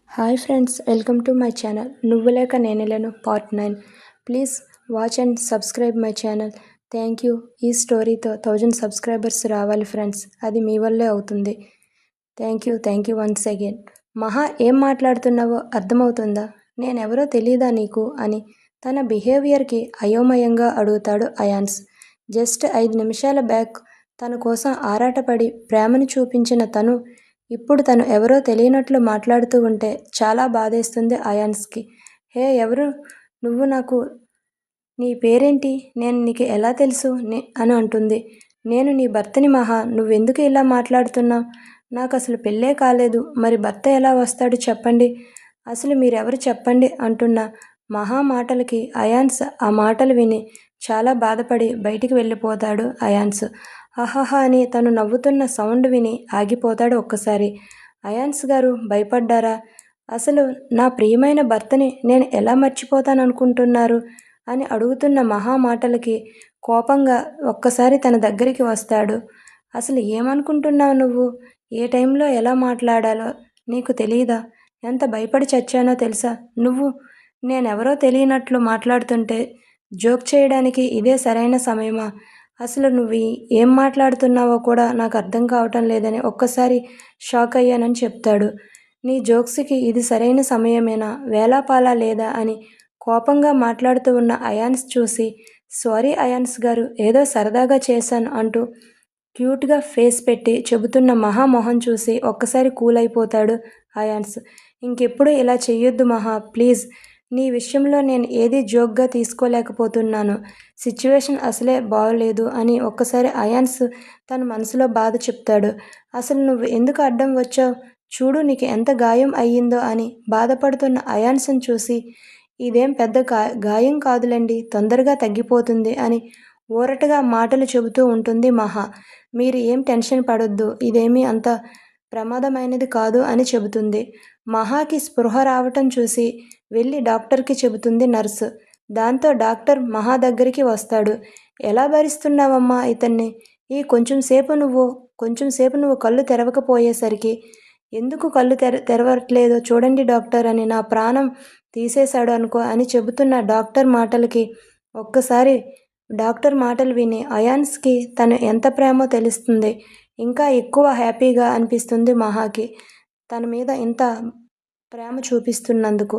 Hi friends, welcome to my channel. నువ్వు లేక నేనేలను part 9. Please watch and subscribe my channel. Thank you. ఈ స్టోరీతో 1000 సబ్స్క్రైబర్స్ రావాలి ఫ్రెండ్స్. అది మీ వల్లే అవుతుంది. Thank you once again. మహా, ఏం మాట్లాడుతున్నావో అర్థమవుతుందా? నేనెవరో తెలీదా నీకు అని తన బిహేవియర్కి అయోమయంగా అడుగుతాడు అయాన్స్. జస్ట్ 5 నిమిషాల బ్యాక్ తన కోసం ఆరాటపడి ప్రేమను చూపించిన తను ఇప్పుడు తను ఎవరో తెలియనట్లు మాట్లాడుతూ ఉంటే చాలా బాధేస్తుంది అయాన్స్కి. హే, ఎవరు నువ్వు? నీ పేరేంటి? నేను నీకు ఎలా తెలుసు అని అంటుంది. నేను నీ భర్తని మహా. నువ్వెందుకు ఇలా మాట్లాడుతున్నావు? నాకు అసలు పెళ్ళే కాలేదు. మరి భర్త ఎలా వస్తాడు చెప్పండి. అసలు మీరెవరు చెప్పండి అంటున్న మహా మాటలకి అయాన్స్ ఆ మాటలు విని చాలా బాధపడి బయటికి వెళ్ళిపోతాడు. అయాన్స్ హహహ అని తను నవ్వుతున్న సౌండ్ విని ఆగిపోతాడు ఒక్కసారి. అయాన్స్ గారు భయపడ్డారా? అసలు నా ప్రియమైన భర్తని నేను ఎలా మర్చిపోతాననుకుంటున్నారు అని అడుగుతున్న మహా మాటలకి కోపంగా ఒక్కసారి తన దగ్గరికి వస్తాడు. అసలు ఏమనుకుంటున్నావు నువ్వు? ఏ టైంలో ఎలా మాట్లాడాలో నీకు తెలీదా? ఎంత భయపడి చచ్చానో తెలుసా? నువ్వు నేనెవరో తెలియనట్లు మాట్లాడుతుంటే జోక్ చేయడానికి ఇదే సరైన సమయమా? అసలు నువ్వు ఏం మాట్లాడుతున్నావో కూడా నాకు అర్థం కావటం లేదని ఒక్కసారి షాక్ అయ్యానని చెప్తాడు. నీ జోక్స్కి ఇది సరైన సమయమేనా? వేళాపాలా లేదా అని కోపంగా మాట్లాడుతూ ఉన్న అయాన్స్ చూసి, సారీ అయాన్స్ గారు, ఏదో సరదాగా చేశాను అంటూ క్యూట్గా ఫేస్ పెట్టి చెబుతున్న మహా మొహం చూసి ఒక్కసారి కూల్ అయిపోతాడు అయాన్స్. ఇంకెప్పుడు ఇలా చెయ్యొద్దు మహా, ప్లీజ్. నీ విషయంలో నేను ఏది జోక్గా తీసుకోలేకపోతున్నాను. సిచ్యువేషన్ అసలే బాగోలేదు అని ఒక్కసారి అయాన్స్ తన మనసులో బాధ చెప్తాడు. అసలు నువ్వు ఎందుకు అడ్డం వచ్చావు? చూడు నీకు ఎంత గాయం అయ్యిందో అని బాధపడుతున్న అయాన్స్ని చూసి, ఇదేం పెద్ద గాయం కాదులేండి, తొందరగా తగ్గిపోతుంది అని ఊరటగా మాటలు చెబుతూ ఉంటుంది మహా. మీరు ఏం టెన్షన్ పడొద్దు, ఇదేమీ అంత ప్రమాదమైనది కాదు అని చెబుతుంది. మహాకి స్పృహ రావటం చూసి వెళ్ళి డాక్టర్కి చెబుతుంది నర్సు. దాంతో డాక్టర్ మహా దగ్గరికి వస్తాడు. ఎలా భరిస్తున్నావమ్మా ఇతన్ని? కొంచెం సేపు నువ్వు కళ్ళు తెరవకపోయేసరికి ఎందుకు కళ్ళు తెరవట్లేదో చూడండి డాక్టర్ అని నా ప్రాణం తీసేశాడు అనుకో అని చెబుతున్న డాక్టర్ మాటలకి ఒక్కసారి డాక్టర్ మాటలు విని అయాన్స్కి తను ఎంత ప్రేమో తెలుస్తుంది. ఇంకా ఎక్కువ హ్యాపీగా అనిపిస్తుంది మహాకి తన మీద ఇంత ప్రేమ చూపిస్తున్నందుకు.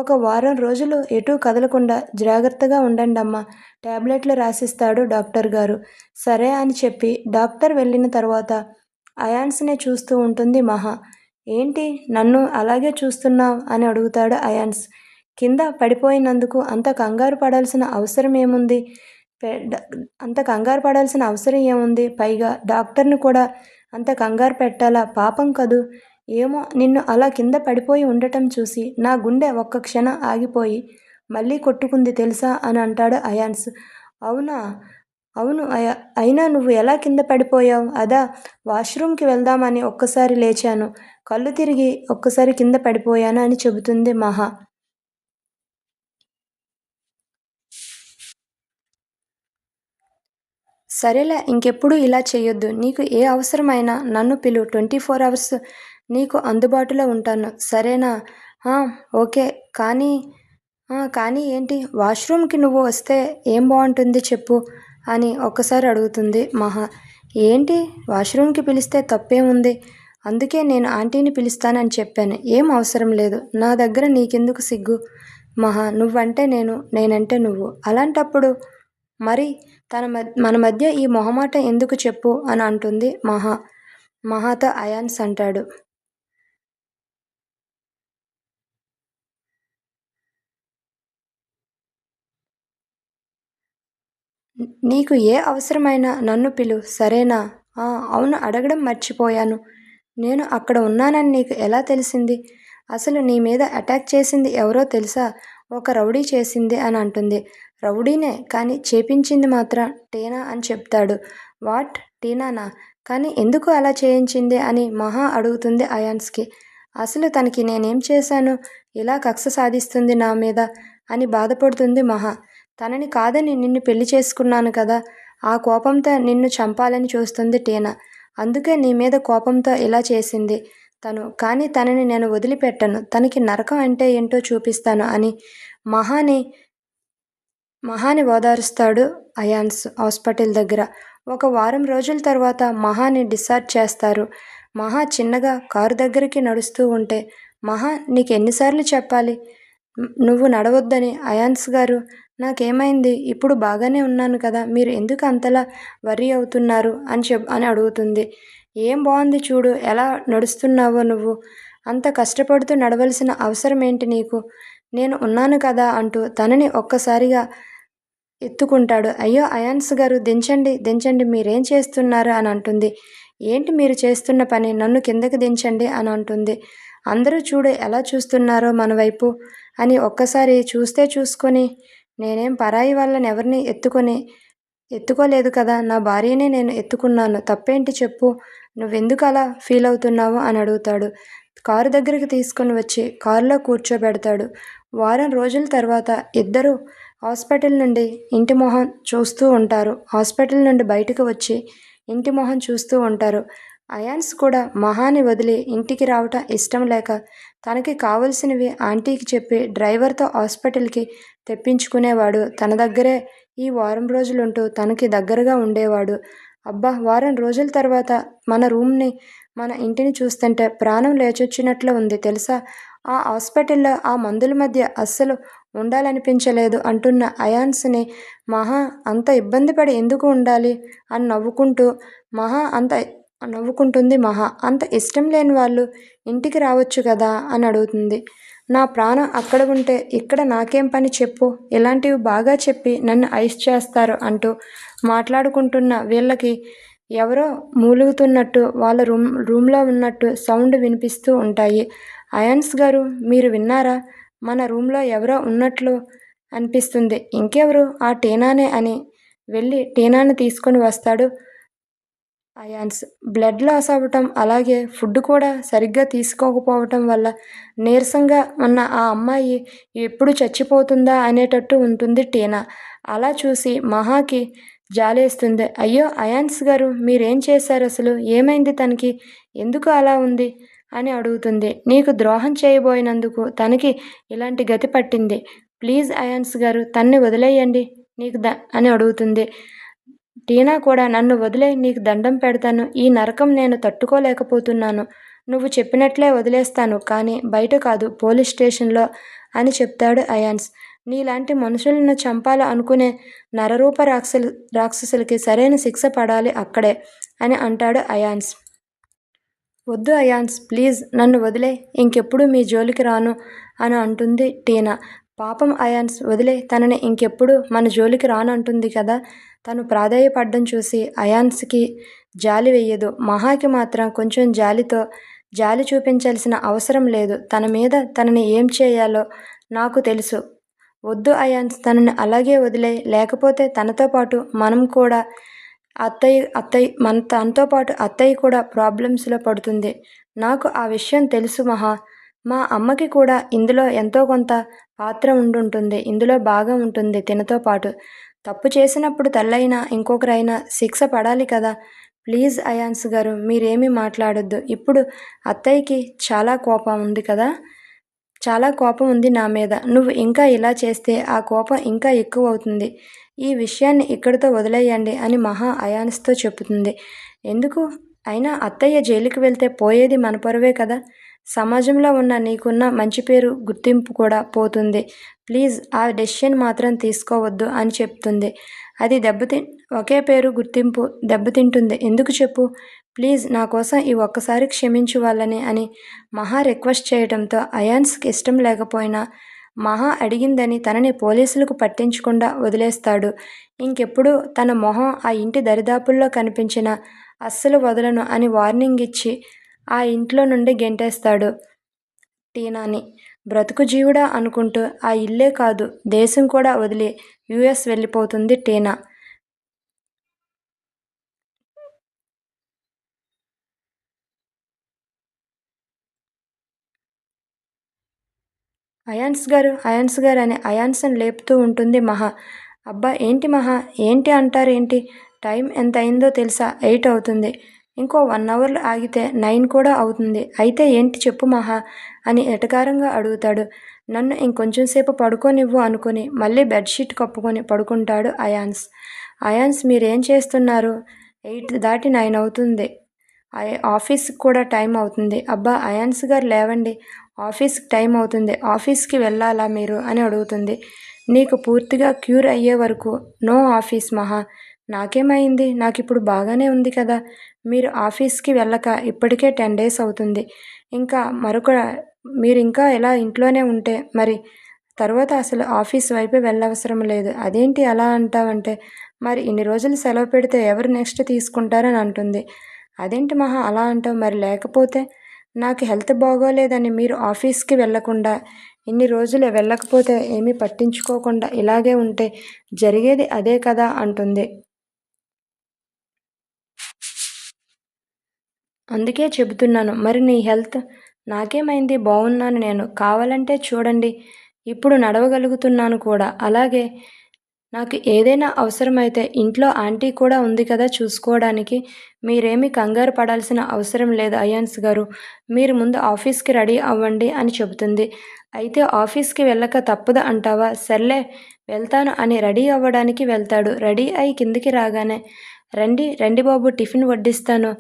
ఒక వారం రోజులు ఎటూ కదలకుండా జాగ్రత్తగా ఉండండమ్మా, ట్యాబ్లెట్లు రాసిస్తాడు డాక్టర్ గారు. సరే అని చెప్పి డాక్టర్ వెళ్ళిన తర్వాత అయాన్స్నే చూస్తూ ఉంటుంది మహా. ఏంటి నన్ను అలాగే చూస్తున్నావు అని అడుగుతాడు అయాన్స్. కింద పడిపోయినందుకు అంత కంగారు పడాల్సిన అవసరం ఏముంది? పైగా డాక్టర్ని కూడా అంత కంగారు పెట్టాలా? పాపం కదూ. ఏమో, నిన్ను అలా కింద పడిపోయి ఉండటం చూసి నా గుండె ఒక్క క్షణం ఆగిపోయి మళ్ళీ కొట్టుకుంది తెలుసా అని అంటాడు అయాన్స్. అవునా? అవును. అయినా నువ్వు ఎలా కింద పడిపోయావు? అదా, వాష్రూమ్కి వెళ్దామని ఒక్కసారి లేచాను, కళ్ళు తిరిగి ఒక్కసారి కింద పడిపోయాను అని చెబుతుంది మహా. సరేలే, ఇంకెప్పుడు ఇలా చేయొద్దు. నీకు ఏ అవసరమైనా నన్ను పిలు. 24 అవర్స్ నీకు అందుబాటులో ఉంటాను, సరేనా? ఓకే. కానీ ఏంటి? వాష్రూమ్కి నువ్వు వస్తే ఏం బాగుంటుంది చెప్పు అని ఒక్కసారి అడుగుతుంది మహా. ఏంటి, వాష్రూమ్కి పిలిస్తే తప్పేముంది? అందుకే నేను ఆంటీని పిలుస్తానని చెప్పాను. ఏం అవసరం లేదు. నా దగ్గర నీకెందుకు సిగ్గు మహా? నువ్వంటే నేనంటే నువ్వు. అలాంటప్పుడు మరి మన మధ్య ఈ మొహమాట ఎందుకు చెప్పు అని అంటుంది మహాతో అయాన్స్ అంటాడు. నీకు ఏ అవసరమైనా నన్ను పిలు, సరేనా? అవును, అడగడం మర్చిపోయాను. నేను అక్కడ ఉన్నానని నీకు ఎలా తెలిసింది? అసలు నీ మీద అటాక్ చేసింది ఎవరో తెలుసా? ఒక రౌడీ చేసింది అని అంటుంది. రౌడీనే, కానీ చేపించింది మాత్రం టీనా అని చెప్తాడు. వాట్, టీనానా? కానీ ఎందుకు అలా చేయించింది అని మహా అడుగుతుంది అయాన్స్కి. అసలు తనకి నేనేం చేశాను ఇలా కక్ష సాధిస్తుంది నా మీద అని బాధపడుతుంది మహా. తనని కాదని నిన్ను పెళ్లి చేసుకున్నాను కదా, ఆ కోపంతో నిన్ను చంపాలని చూస్తుంది టీనా. అందుకే నీ మీద కోపంతో ఇలా చేసింది. కానీ తనని నేను వదిలిపెట్టను. తనకి నరకం అంటే ఏంటో చూపిస్తాను అని మహాని మహాని ఓదారుస్తాడు అయాన్స్ హాస్పిటల్ దగ్గర. ఒక వారం రోజుల తర్వాత మహాని డిశ్చార్జ్ చేస్తారు. మహా చిన్నగా కారు దగ్గరికి నడుస్తూ ఉంటే, మహా నీకు ఎన్నిసార్లు చెప్పాలి నువ్వు నడవొద్దని? అయాన్స్ గారు నాకేమైంది? ఇప్పుడు బాగానే ఉన్నాను కదా, మీరు ఎందుకు అంతలా వర్రీ అవుతున్నారు అని అడుగుతుంది. ఏం బాగుంది చూడు, ఎలా నడుస్తున్నావో నువ్వు. అంత కష్టపడుతూ నడవలసిన అవసరం ఏంటి నీకు? నేను ఉన్నాను కదా అంటూ తనని ఒక్కసారిగా ఎత్తుకుంటాడు. అయ్యో అయాన్స్ గారు దించండి దించండి, మీరేం చేస్తున్నారు అని అంటుంది. ఏంటి మీరు చేస్తున్న పని? నన్ను కిందకి దించండి అని అంటుంది. అందరూ చూడు ఎలా చూస్తున్నారో మన వైపు అని ఒక్కసారి చూసుకొని, నేనేం పరాయి వాళ్ళని ఎవరిని ఎత్తుకోలేదు కదా, నా భార్యనే నేను ఎత్తుకున్నాను, తప్పేంటి చెప్పు, నువ్వెందుకు అలా ఫీల్ అవుతున్నావు అని అడుగుతాడు. కారు దగ్గరికి తీసుకొని వచ్చి కారులో కూర్చోబెడతాడు. వారం రోజుల తర్వాత ఇద్దరు హాస్పిటల్ నుండి ఇంటి మొహం చూస్తూ ఉంటారు. హాస్పిటల్ నుండి బయటకు వచ్చి ఇంటి మొహం చూస్తూ ఉంటారు. అయాన్స్ కూడా మహాని వదిలి ఇంటికి రావటం ఇష్టం లేక తనకి కావలసినవి ఆంటీకి చెప్పి డ్రైవర్తో హాస్పిటల్కి తెప్పించుకునేవాడు. తన దగ్గరే ఈ వారం రోజులుంటూ తనకి దగ్గరగా ఉండేవాడు. అబ్బా, వారం రోజుల తర్వాత మన ఇంటిని చూస్తుంటే ప్రాణం లేచొచ్చినట్లు ఉంది తెలుసా. ఆ హాస్పిటల్లో ఆ మందుల మధ్య అస్సలు ఉండాలనిపించలేదు అంటున్న అయాన్స్ని మహా అంత ఇబ్బంది పడి ఎందుకు ఉండాలి అని నవ్వుకుంటుంది. మహా అంత ఇష్టం లేని వాళ్ళు ఇంటికి రావచ్చు కదా అని అడుగుతుంది. నా ప్రాణం అక్కడ ఉంటే ఇక్కడ నాకేం పని చెప్పు, ఇలాంటివి బాగా చెప్పి నన్ను ఐస్ చేస్తారు అంటూ మాట్లాడుకుంటున్న వీళ్ళకి ఎవరో మూలుగుతున్నట్టు వాళ్ళ రూమ్లో ఉన్నట్టు సౌండ్ వినిపిస్తూ ఉంటాయి. అయాన్స్ గారు మీరు విన్నారా? మన రూమ్లో ఎవరో ఉన్నట్లు అనిపిస్తుంది. ఇంకెవరు? ఆ టీనానే అని వెళ్ళి టీనాని తీసుకొని వస్తాడు అయాన్స్. బ్లడ్ లాస్ అవ్వటం, అలాగే ఫుడ్ కూడా సరిగ్గా తీసుకోకపోవటం వల్ల నీరసంగా ఉన్న ఆ అమ్మాయి ఎప్పుడు చచ్చిపోతుందా అనేటట్టు ఉంటుంది టీనా. అలా చూసి మహాకి జాలేస్తుంది. అయ్యో అయాన్స్ గారు మీరేం చేశారు అసలు? ఏమైంది తనకి? ఎందుకు అలా ఉంది అని అడుగుతుంది. నీకు ద్రోహం చేయబోయినందుకు తనకి ఇలాంటి గతి పట్టింది. ప్లీజ్ అయాన్స్ గారు తన్ని వదిలేయండి అని అడుగుతుంది. టీనా కూడా నన్ను వదిలేయ్, నీకు దండం పెడతాను, ఈ నరకం నేను తట్టుకోలేకపోతున్నాను, నువ్వు చెప్పినట్లే వదిలేస్తాను, కానీ బయట కాదు, పోలీస్ స్టేషన్లో అని చెప్తాడు అయాన్స్. నీలాంటి మనుషులను చంపాలి అనుకునే నరరూప రాక్షసులకి సరైన శిక్ష పడాలి అక్కడే అని అంటాడు అయాన్స్. వద్దు అయాన్స్ ప్లీజ్ నన్ను వదిలే, ఇంకెప్పుడు మీ జోలికి రాను అని అంటుంది టీనా. పాపం అయాన్స్ వదిలే, తనని ఇంకెప్పుడు మన జోలికి రాను అంటుంది కదా. తను ప్రాధేయపడ్డం చూసి అయాన్స్కి జాలి వెయ్యదు. మహాకి మాత్రం కొంచెం జాలి చూపించాల్సిన అవసరం లేదు. తన మీద తనని ఏం చేయాలో నాకు తెలుసు. వద్దు అయాన్స్, తనని అలాగే వదిలే, లేకపోతే తనతో పాటు మనం కూడా తనతో పాటు అత్తయ్య కూడా ప్రాబ్లమ్స్లో పడుతుంది. నాకు ఆ విషయం తెలుసు మహా. మా అమ్మకి కూడా ఇందులో ఎంతో కొంత పాత్ర ఉండుంటుంది. ఇందులో బాగా ఉంటుంది తినతో పాటు. తప్పు చేసినప్పుడు తల్లైనా ఇంకొకరైనా శిక్ష పడాలి కదా. ప్లీజ్ అయాన్స్ గారు మీరేమీ మాట్లాడొద్దు. ఇప్పుడు అత్తయ్యకి చాలా కోపం ఉంది నా మీద. నువ్వు ఇంకా ఇలా చేస్తే ఆ కోపం ఇంకా ఎక్కువ అవుతుంది. ఈ విషయాన్ని ఇక్కడితో వదిలేయండి అని మహా అయాన్స్తో చెబుతుంది. ఎందుకు? అయినా అత్తయ్య జైలుకి వెళ్తే పోయేది మన పరువే కదా. సమాజంలో ఉన్న నీకున్న మంచి పేరు, గుర్తింపు కూడా పోతుంది. ప్లీజ్ ఆ డెసిషన్ మాత్రం తీసుకోవద్దు అని చెప్తుంది. అది ఒకే పేరు, గుర్తింపు దెబ్బతింటుంది. ఎందుకు చెప్పు? ప్లీజ్ నా కోసం ఈ ఒక్కసారి క్షమించు వాళ్ళని అని మహా రిక్వెస్ట్ చేయడంతో అయాన్స్కి ఇష్టం లేకపోయినా మహా అడిగిందని తనని పోలీసులకు పట్టించకుండా వదిలేస్తాడు. ఇంకెప్పుడు తన మొహం ఆ ఇంటి దరిదాపుల్లో కనిపించినా అస్సలు వదలను అని వార్నింగ్ ఇచ్చి ఆ ఇంట్లో నుండి గెంటేస్తాడు టీనాని. బ్రతుకు జీవుడా అనుకుంటూ ఆ ఇల్లే కాదు, దేశం కూడా వదిలి యుఎస్ వెళ్ళిపోతుంది టీనా. అయాన్స్ గారు అని అయాన్స్ని లేపుతూ ఉంటుంది మహా. అబ్బా ఏంటి మహా, ఏంటి అంటారేంటి? టైం ఎంత అయిందో తెలుసా? 8 అవుతుంది. ఇంకో 1 అవర్లో ఆగితే 9 కూడా అవుతుంది. అయితే ఏంటి చెప్పు మహా అని ఎటకారంగా అడుగుతాడు. నన్ను ఇంకొంచెం సేపు పడుకోనివ్వు అనుకుని మళ్ళీ బెడ్షీట్ కప్పుకొని పడుకుంటాడు అయాన్స్. అయాన్స్ మీరేం చేస్తున్నారు? 8 దాటి 9 అవుతుంది. ఆఫీస్కి కూడా టైం అవుతుంది. అబ్బా అయాన్స్ గారు లేవండి, ఆఫీస్కి టైం అవుతుంది, ఆఫీస్కి వెళ్ళాలా మీరు అని అడుగుతుంది. నీకు పూర్తిగా క్యూర్ అయ్యే వరకు నో ఆఫీస్ మహా. నాకేమైంది? నాకిప్పుడు బాగానే ఉంది కదా. మీరు ఆఫీస్కి వెళ్ళక ఇప్పటికే 10 days అవుతుంది. ఇంకా మీరు ఇంకా ఇలా ఇంట్లోనే ఉంటే మరి తర్వాత అసలు ఆఫీస్ వైపే వెళ్ళవసరం లేదు. అదేంటి అలా అంటావంటే, మరి ఇన్ని రోజులు సెలవు పెడితే ఎవరు నెక్స్ట్ తీసుకుంటారని అంటుంది. అదేంటి మహా అలా అంటావు? మరి లేకపోతే నాకు హెల్త్ బాగోలేదని మీరు ఆఫీస్కి వెళ్ళకుండా ఇన్ని రోజులు వెళ్ళకపోతే ఏమీ పట్టించుకోకుండా ఇలాగే ఉంటే జరిగేది అదే కదా అంటుంది. అందుకే చెబుతున్నాను. మరి నీ హెల్త్? నాకేమైంది? బాగున్నాను నేను. కావాలంటే చూడండి, ఇప్పుడు నడవగలుగుతున్నాను కూడా. అలాగే నాకు ఏదైనా అవసరమైతే ఇంట్లో ఆంటీ కూడా ఉంది కదా చూసుకోవడానికి. మీరేమీ కంగారు పడాల్సిన అవసరం లేదు అయాన్స్ గారు. మీరు ముందు ఆఫీస్కి రెడీ అవ్వండి అని చెబుతుంది. అయితే ఆఫీస్కి వెళ్ళక తప్పదు అంటావా? సర్లే వెళ్తాను అని రెడీ అవ్వడానికి వెళ్తాడు. రెడీ అయి కిందికి రాగానే రండి రండి బాబు టిఫిన్ వడ్డిస్తాను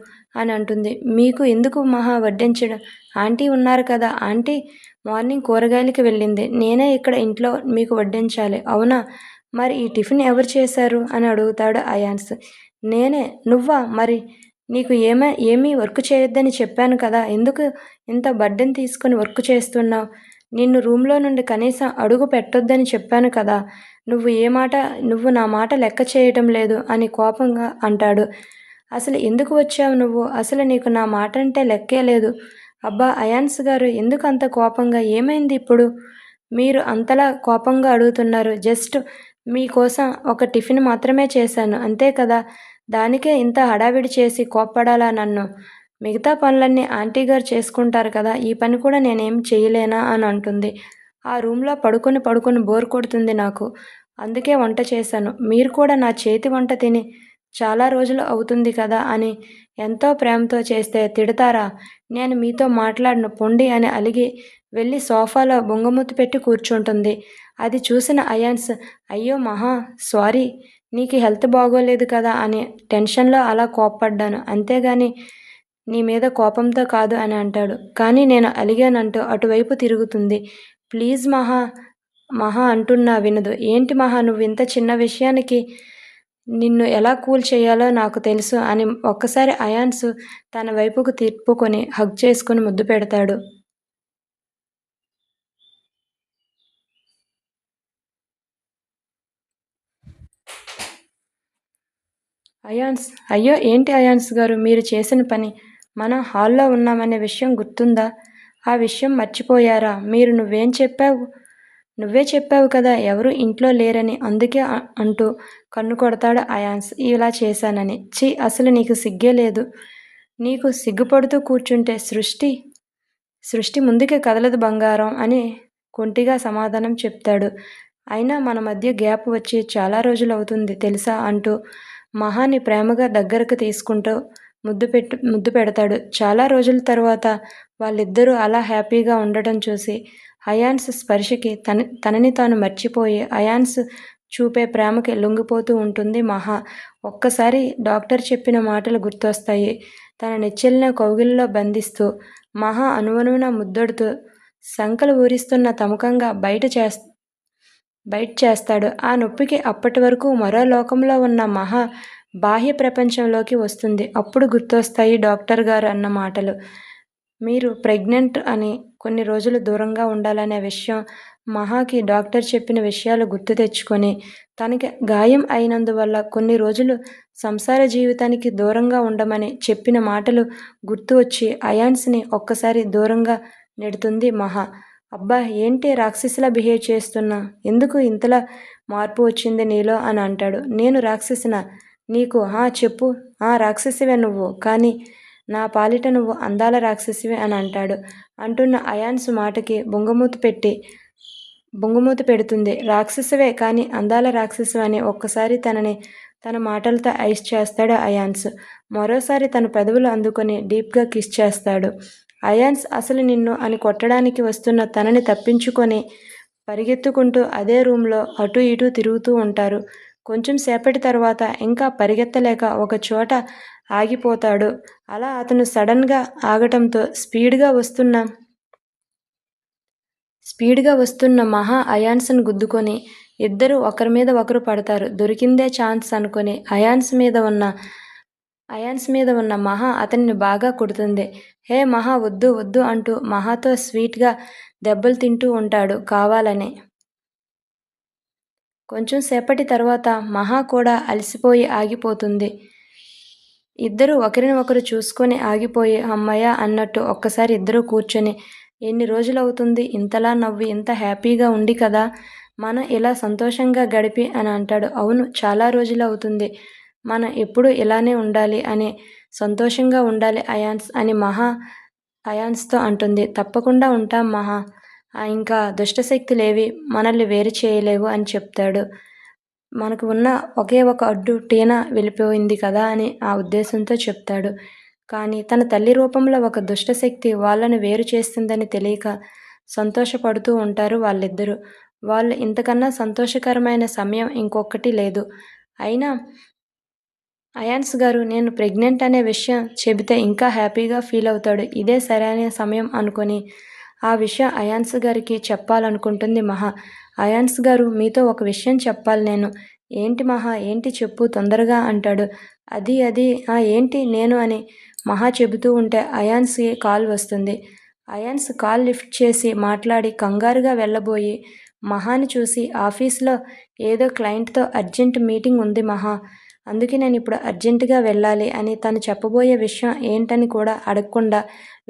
అని అంటుంది. మీకు ఎందుకు మహా వడ్డించడం? ఆంటీ ఉన్నారు కదా. ఆంటీ మార్నింగ్ కూరగాయలకి వెళ్ళింది. నేనే ఇక్కడ ఇంట్లో మీకు వడ్డించాలి. అవునా? మరి ఈ టిఫిన్ ఎవరు చేశారు అని అడుగుతాడు అయాన్స్. నేనే. నువ్వా? మరి నీకు ఏమీ వర్క్ చేయొద్దని చెప్పాను కదా. ఎందుకు ఇంత బర్డెన్ తీసుకొని వర్క్ చేస్తున్నావు? నిన్ను రూమ్లో నుండి కనీసం అడుగు పెట్టొద్దని చెప్పాను కదా. నువ్వు నా మాట లెక్క చేయటం లేదు అని కోపంగా అంటాడు. అసలు ఎందుకు వచ్చావు నువ్వు? అసలు నీకు నా మాట అంటే లెక్కే లేదు. అబ్బా అయాన్స్ గారు, ఎందుకు అంత కోపంగా? ఏమైంది ఇప్పుడు? మీరు అంతలా కోపంగా అడుగుతున్నారు. జస్ట్ మీకోసం ఒక టిఫిన్ మాత్రమే చేశాను అంతే కదా. దానికే ఇంత హడావిడి చేసి కోప్పడాలా నన్ను? మిగతా పనులన్నీ ఆంటీ గారు చేసుకుంటారు కదా, ఈ పని కూడా నేనేం చేయలేనా అని అంటుంది. ఆ రూమ్లో పడుకొని బోర్ కొడుతుంది నాకు. అందుకే వంట చేశాను. మీరు కూడా నా చేతి వంట తిని చాలా రోజులు అవుతుంది కదా అని ఎంతో ప్రేమతో చేస్తే తిడతారా? నేను మీతో మాట్లాడను పొండి అని అలిగి వెళ్ళి సోఫాలో బొంగమూతి పెట్టి కూర్చుంటుంది. అది చూసిన అయాన్స్, అయ్యో మహా సారీ, నీకు హెల్త్ బాగోలేదు కదా అని టెన్షన్లో అలా కోప్పడ్డాను. అంతేగాని నీ మీద కోపంతో కాదు అని అంటాడు. కానీ నేను అలిగానంటూ అటువైపు తిరుగుతుంది. ప్లీజ్ మహా, మహా అంటున్నా వినదు. ఏంటి మహా, నువ్వు ఇంత చిన్న విషయానికి నిన్ను ఎలా కూల్ చేయాలో నాకు తెలుసు అని ఒక్కసారి అయాన్స్ తన వైపుకు తిప్పుకొని హగ్ చేసుకుని ముద్దు పెడతాడు. అయాన్స్, అయ్యో ఏంటి అయాన్స్ గారు మీరు చేసిన పని? మనం హాల్లో ఉన్నామనే విషయం గుర్తుందా? ఆ విషయం మర్చిపోయారా మీరు? నువ్వే చెప్పావు కదా ఎవరు ఇంట్లో లేరని, అందుకే అంటూ కన్ను కొడతాడు అయాన్స్. ఇలా చేశానని. ఛీ, అసలు నీకు సిగ్గే లేదు. నీకు సిగ్గుపడుతూ కూర్చుంటే సృష్టి ముందుకి కదలదు బంగారం అని కొంటిగా సమాధానం చెప్తాడు. అయినా మన మధ్య గ్యాప్ వచ్చి చాలా రోజులవుతుంది తెలుసా అంటూ మహాని ప్రేమగా దగ్గరకు తీసుకుంటూ ముద్దు పెడతాడు. చాలా రోజుల తర్వాత వాళ్ళిద్దరూ అలా హ్యాపీగా ఉండటం చూసి అయాన్స్ స్పర్శకి తనని తాను మర్చిపోయి అయాన్స్ చూపే ప్రేమకి లొంగిపోతూ ఉంటుంది మహా. ఒక్కసారి డాక్టర్ చెప్పిన మాటలు గుర్తొస్తాయి. తన నెచ్చెలిన కౌగిలిలో బంధిస్తూ మహా అణువణువున ముద్దడుతూ సంకలు ఊరిస్తున్న తమకంగా బయట చేస్తాడు. ఆ నొప్పికి అప్పటి వరకు మరో లోకంలో ఉన్న మహా బాహ్య ప్రపంచంలోకి వస్తుంది. అప్పుడు గుర్తొస్తాయి డాక్టర్ గారు అన్న మాటలు. మీరు ప్రెగ్నెంట్ అని, కొన్ని రోజులు దూరంగా ఉండాలనే విషయం, మహాకి డాక్టర్ చెప్పిన విషయాలు గుర్తు తెచ్చుకొని తనకి గాయం అయినందువల్ల కొన్ని రోజులు సంసార జీవితానికి దూరంగా ఉండమని చెప్పిన మాటలు గుర్తు వచ్చి అయాన్స్ని ఒక్కసారి దూరంగా నెడుతుంది మహా. అబ్బా ఏంటి రాక్షసిలా బిహేవ్ చేస్తున్నా? ఎందుకు ఇంతలా మార్పు వచ్చింది నీలో అని అంటాడు. నేను రాక్షసినా నీకు? చెప్పు. రాక్షసివే నువ్వు, కానీ నా పాలిట నువ్వు అందాల రాక్షసివే అని అంటాడు. అంటున్న అయాన్స్ మాటకి బొంగుమూతి పెడుతుంది. రాక్షసివే కానీ అందాల రాక్షసివి అని ఒక్కసారి తనని తన మాటలతో ఐస్ చేస్తాడు అయాన్స్. మరోసారి తన పెదవులు అందుకొని డీప్గా కిస్ చేస్తాడు. అయాన్స్ అసలు నిన్ను అని కొట్టడానికి వస్తున్న తనని తప్పించుకొని పరిగెత్తుకుంటూ అదే రూమ్లో అటూ ఇటూ తిరుగుతూ ఉంటారు. కొంచెం సేపటి తర్వాత ఇంకా పరిగెత్తలేక ఒక చోట ఆగిపోతాడు. అలా అతను సడన్గా ఆగటంతో స్పీడ్గా వస్తున్న మహా అయాన్స్ను గుద్దుకొని ఇద్దరు ఒకరి మీద ఒకరు పడతారు. దొరికిందే ఛాన్స్ అనుకుని అయాన్స్ మీద ఉన్న మహా అతన్ని బాగా కొడుతుంది. హే మహా, వద్దు వద్దు అంటూ మహాతో స్వీట్గా దెబ్బలు తింటూ ఉంటాడు కావాలని. కొంచెం సేపటి తర్వాత మహా కూడా అలసిపోయి ఆగిపోతుంది. ఇద్దరు ఒకరిని ఒకరు చూసుకొని ఆగిపోయి అమ్మయ్య అన్నట్టు ఒక్కసారి ఇద్దరు కూర్చొని, ఎన్ని రోజులవుతుంది ఇంతలా నవ్వి ఇంత హ్యాపీగా ఉండి కదా మనం ఇలా సంతోషంగా గడిపి అని అంటాడు. అవును, చాలా రోజులు అవుతుంది. మనం ఎప్పుడు ఇలానే ఉండాలి అని, సంతోషంగా ఉండాలి అయాన్స్ అని మహా అయాన్స్తో అంటుంది. తప్పకుండా ఉంటాం మహా, ఇంకా దుష్టశక్తులేవి మనల్ని వేరు చేయలేవు అని చెప్తాడు. మనకు ఉన్న ఒకే ఒక అడ్డు టీనా వెళ్ళిపోయింది కదా అని ఆ ఉద్దేశంతో చెప్తాడు. కానీ తన తల్లి రూపంలో ఒక దుష్టశక్తి వాళ్ళని వేరు చేస్తుందని తెలియక సంతోషపడుతూ ఉంటారు వాళ్ళిద్దరూ. వాళ్ళు ఇంతకన్నా సంతోషకరమైన సమయం ఇంకొకటి లేదు. అయినా అయాన్స్ గారు నేను ప్రెగ్నెంట్ అనే విషయం చెబితే ఇంకా హ్యాపీగా ఫీల్ అవుతాడు. ఇదే సరైన సమయం అనుకొని ఆ విషయం అయాన్స్ గారికి చెప్పాలనుకుంటుంది మహా. అయాన్స్ గారు, మీతో ఒక విషయం చెప్పాలి నేను. ఏంటి మహా, ఏంటి చెప్పు తొందరగా అంటాడు. అది ఏంటి నేను అని మహా చెబుతూ ఉంటే అయాన్స్కి కాల్ వస్తుంది. అయాన్స్ కాల్ లిఫ్ట్ చేసి మాట్లాడి కంగారుగా వెళ్ళబోయి మహాని చూసి, ఆఫీస్లో ఏదో క్లయింట్తో అర్జెంట్ మీటింగ్ ఉంది మహా, అందుకే నేను ఇప్పుడు అర్జెంటుగా వెళ్ళాలి అని తను చెప్పబోయే విషయం ఏంటని కూడా అడగకుండా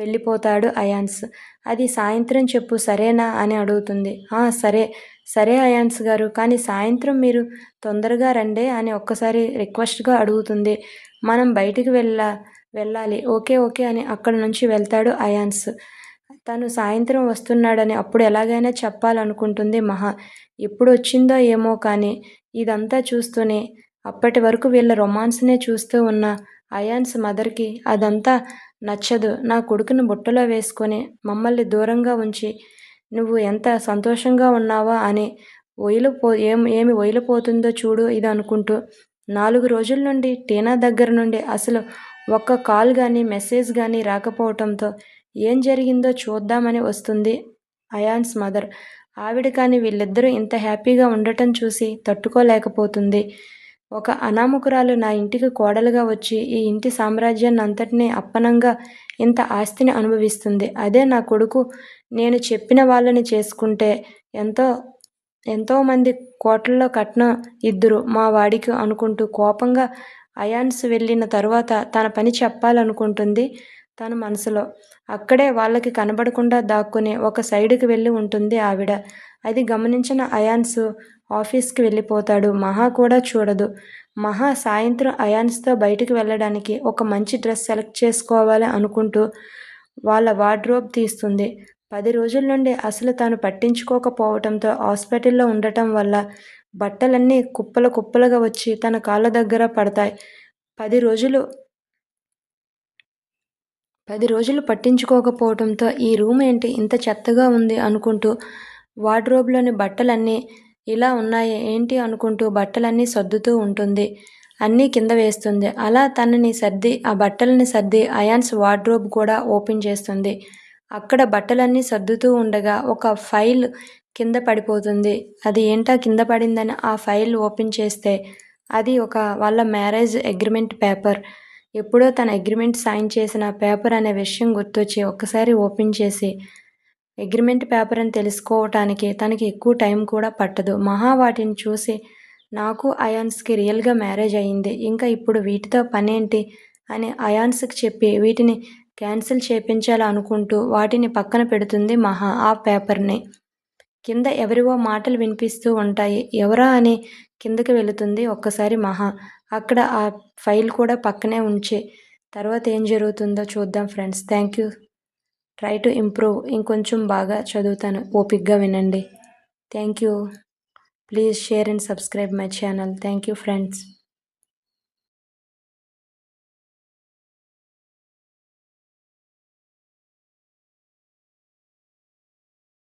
వెళ్ళిపోతాడు అయాన్స్. అది సాయంత్రం చెప్పు సరేనా అని అడుగుతుంది. సరే అయాన్స్ గారు, కానీ సాయంత్రం మీరు తొందరగా రండే అని ఒక్కసారి రిక్వెస్ట్గా అడుగుతుంది. మనం బయటికి వెళ్ళాలి. ఓకే అని అక్కడ నుంచి వెళ్తాడు అయాన్స్. తను సాయంత్రం వస్తున్నాడని అప్పుడు ఎలాగైనా చెప్పాలనుకుంటుంది మహా. ఎప్పుడు వచ్చిందో ఏమో కానీ ఇదంతా చూస్తూనే అప్పటి వరకు వీళ్ళ రొమాన్స్నే చూస్తూ ఉన్న అయాన్స్ మదర్కి అదంతా నచ్చదు. నా కొడుకుని బుట్టలో వేసుకొని మమ్మల్ని దూరంగా ఉంచి నువ్వు ఎంత సంతోషంగా ఉన్నావా అని ఏమి ఒయిలిపోతుందో చూడు ఇది అనుకుంటూ 4 రోజుల నుండి టీనా దగ్గర నుండి అసలు ఒక్క కాల్ కానీ మెసేజ్ కానీ రాకపోవటంతో ఏం జరిగిందో చూద్దామని వస్తుంది అయాన్స్ మదర్. ఆవిడ కానీ వీళ్ళిద్దరూ ఇంత హ్యాపీగా ఉండటం చూసి తట్టుకోలేకపోతుంది. ఒక అనామకురాలు నా ఇంటికి కోడలుగా వచ్చి ఈ ఇంటి సామ్రాజ్యాన్ని అంతటినీ అప్పనంగా ఇంత ఆస్తిని అనుభవిస్తుంది. అదే నా కొడుకు నేను చెప్పిన వాళ్ళని చేసుకుంటే ఎంతోమంది కోట్లలో కట్నం ఇద్దురు మా వాడికి అనుకుంటూ కోపంగా అయాన్స్ వెళ్ళిన తరువాత తన పని చెప్పాలనుకుంటుంది తన మనసులో. అక్కడే వాళ్ళకి కనబడకుండా దాక్కుని ఒక సైడుకి వెళ్ళి ఉంటుంది ఆవిడ. అది గమనించిన అయాన్స్ ఆఫీస్కి వెళ్ళిపోతాడు. మహా కూడా చూడదు. మహా సాయంత్రం అయాన్స్తో బయటికి వెళ్ళడానికి ఒక మంచి డ్రెస్ సెలెక్ట్ చేసుకోవాలి అనుకుంటూ వాళ్ళ వార్డ్రోబ్ తీస్తుంది. 10 రోజుల నుండి అసలు తాను పట్టించుకోకపోవటంతో హాస్పిటల్లో ఉండటం వల్ల బట్టలన్నీ కుప్పలుగా వచ్చి తన కాళ్ళ దగ్గర పడతాయి. 10 రోజులు పట్టించుకోకపోవటంతో ఈ రూమ్ ఏంటి ఇంత చెత్తగా ఉంది అనుకుంటూ వార్డ్రోబ్లోని బట్టలన్నీ ఇలా ఉన్నాయి ఏంటి అనుకుంటూ బట్టలన్నీ సర్దుతూ ఉంటుంది. అన్నీ కింద వేస్తుంది. అలా ఆ బట్టలని సర్ది అయాన్స్ వార్డ్రోబ్ కూడా ఓపెన్ చేస్తుంది. అక్కడ బట్టలన్నీ సర్దుతూ ఉండగా ఒక ఫైల్ కింద పడిపోతుంది. అది ఏంటా కింద పడిందని ఆ ఫైల్ ఓపెన్ చేస్తే అది వాళ్ళ మ్యారేజ్ అగ్రిమెంట్ పేపర్. ఎప్పుడో తన అగ్రిమెంట్ సైన్ చేసిన పేపర్ అనే విషయం గుర్తొచ్చి ఒక్కసారి ఓపెన్ చేసి అగ్రిమెంట్ పేపర్ అని తెలుసుకోవటానికి తనకి ఎక్కువ టైం కూడా పట్టదు. మహా వాటిని చూసి నాకు అయాన్స్కి రియల్గా మ్యారేజ్ అయ్యింది, ఇంకా ఇప్పుడు వీటితో పనేంటి అని అయాన్స్కి చెప్పి వీటిని క్యాన్సిల్ చేయించాలనుకుంటూ వాటిని పక్కన పెడుతుంది మహా ఆ పేపర్ని. కింద ఎవరివో మాటలు వినిపిస్తూ ఉంటాయి. ఎవరా అని కిందకి వెళుతుంది ఒక్కసారి మహా. అక్కడ ఆ ఫైల్ కూడా పక్కనే ఉంచి తర్వాత ఏం జరుగుతుందో చూద్దాం friends. Thank you. Try to improve. ఇంకొంచెం బాగా చదువుతాను, ఓపిక్గా వినండి. Thank you. Please share and subscribe my channel. Thank you friends.